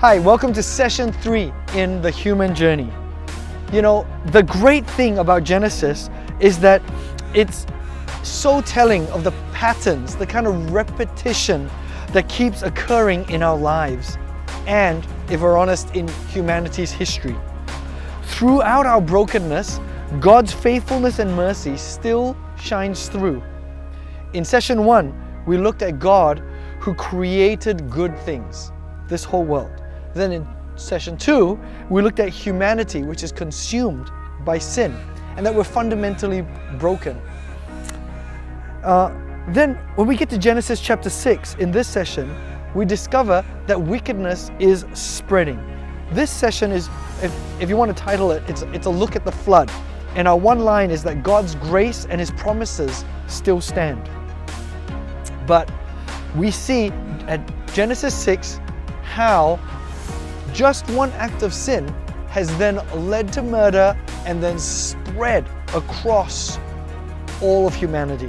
Hi, welcome to session 3 in the human journey. You know, the great thing about Genesis is that it's so telling of the patterns, the kind of repetition that keeps occurring in our lives and, if we're honest, in humanity's history. Throughout our brokenness, God's faithfulness and mercy still shines through. In session 1, we looked at God who created good things, this whole world. Then in session 2, we looked at humanity, which is consumed by sin, and that we're fundamentally broken. Then when we get to Genesis chapter 6, in this session, we discover that wickedness is spreading. This session is, if you want to title it, it's a look at the flood. And our one line is that God's grace and His promises still stand. But we see at Genesis 6 how just one act of sin has then led to murder and then spread across all of humanity.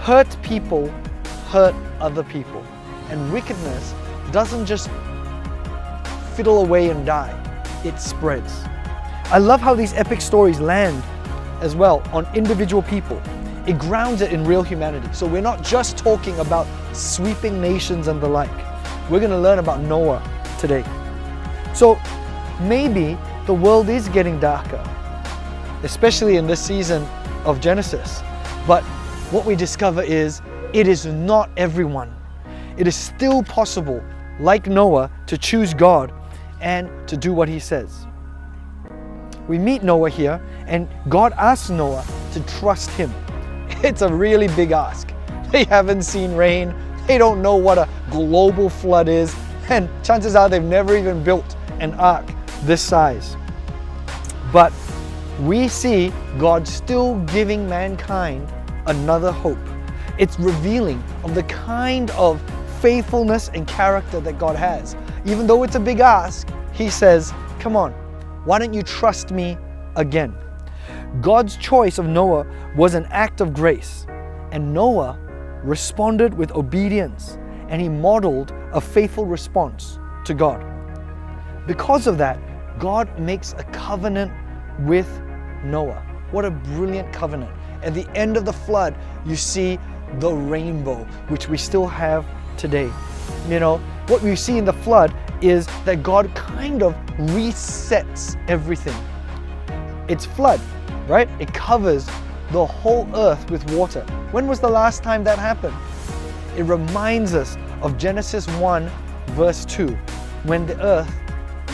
Hurt people hurt other people. And wickedness doesn't just fiddle away and die, it spreads. I love how these epic stories land as well on individual people. It grounds it in real humanity. So we're not just talking about sweeping nations and the like. We're going to learn about Noah today. So maybe the world is getting darker, especially in this season of Genesis. But what we discover is it is not everyone. It is still possible, like Noah, to choose God and to do what He says. We meet Noah here, and God asks Noah to trust Him. It's a really big ask. They haven't seen rain, they don't know what a global flood is, and chances are they've never even built an ark this size. But we see God still giving mankind another hope. It's revealing of the kind of faithfulness and character that God has. Even though it's a big ask, He says, come on, why don't you trust me again? God's choice of Noah was an act of grace, and Noah responded with obedience, and he modeled a faithful response to God. Because of that, God makes a covenant with Noah. What a brilliant covenant. At the end of the flood, you see the rainbow, which we still have today. You know, what we see in the flood is that God kind of resets everything. It's flood, right? It covers the whole earth with water. When was the last time that happened? It reminds us of Genesis 1 verse 2, when the earth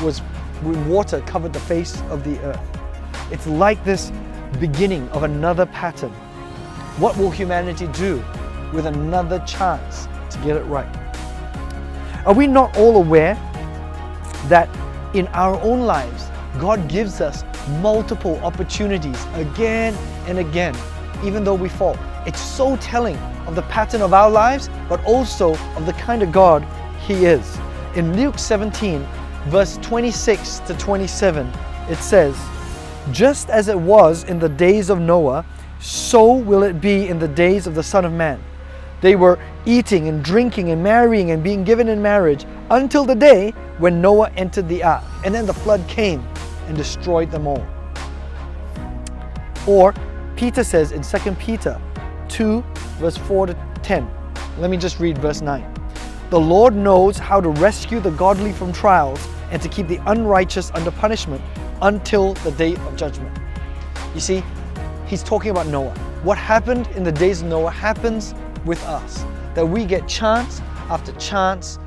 was, when water covered the face of the earth. It's like this beginning of another pattern. What will humanity do with another chance to get it right? Are we not all aware that in our own lives, God gives us multiple opportunities again and again, even though we fall? It's so telling of the pattern of our lives, but also of the kind of God He is. In Luke 17, verse 26 to 27, it says, "Just as it was in the days of Noah, so will it be in the days of the Son of Man. They were eating and drinking and marrying and being given in marriage until the day when Noah entered the ark, and then the flood came and destroyed them all." Or Peter says in 2 Peter 2 verse 4 to 10. Let me just read verse 9. "The Lord knows how to rescue the godly from trials and to keep the unrighteous under punishment until the day of judgment." You see, he's talking about Noah. What happened in the days of Noah happens with us, that we get chance after chance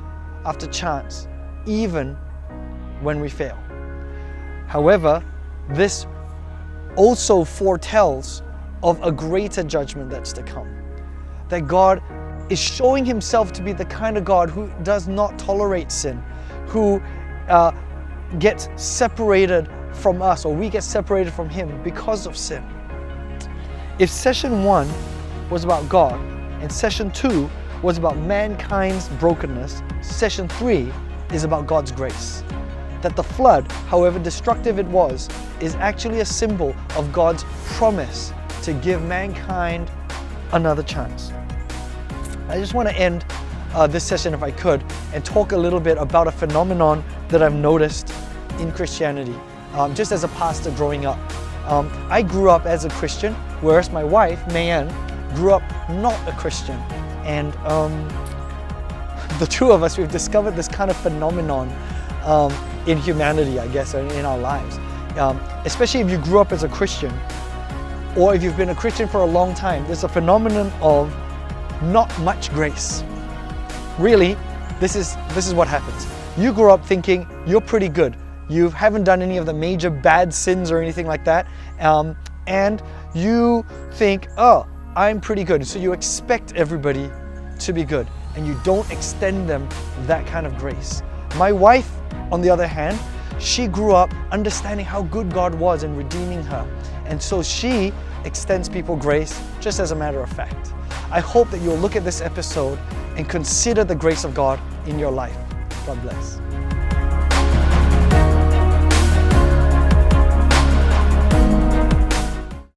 after chance, even when we fail. However, this also foretells of a greater judgment that's to come. That God is showing Himself to be the kind of God who does not tolerate sin, who gets separated from us, or we get separated from Him because of sin. If session 1 was about God, and session 2 was about mankind's brokenness, session 3 is about God's grace. That the flood, however destructive it was, is actually a symbol of God's promise to give mankind another chance. I just want to end this session, if I could, and talk a little bit about a phenomenon that I've noticed in Christianity, just as a pastor growing up. I grew up as a Christian, whereas my wife, Mayanne, grew up not a Christian. And the two of us, we've discovered this kind of phenomenon in humanity, I guess, or in our lives. Especially if you grew up as a Christian, or if you've been a Christian for a long time, there's a phenomenon of not much grace. Really, this is what happens. You grow up thinking you're pretty good. You haven't done any of the major bad sins or anything like that. And you think, oh, I'm pretty good. So you expect everybody to be good, and you don't extend them that kind of grace. My wife, on the other hand, she grew up understanding how good God was in redeeming her. And so she extends people grace just as a matter of fact. I hope that you'll look at this episode and consider the grace of God in your life. God bless.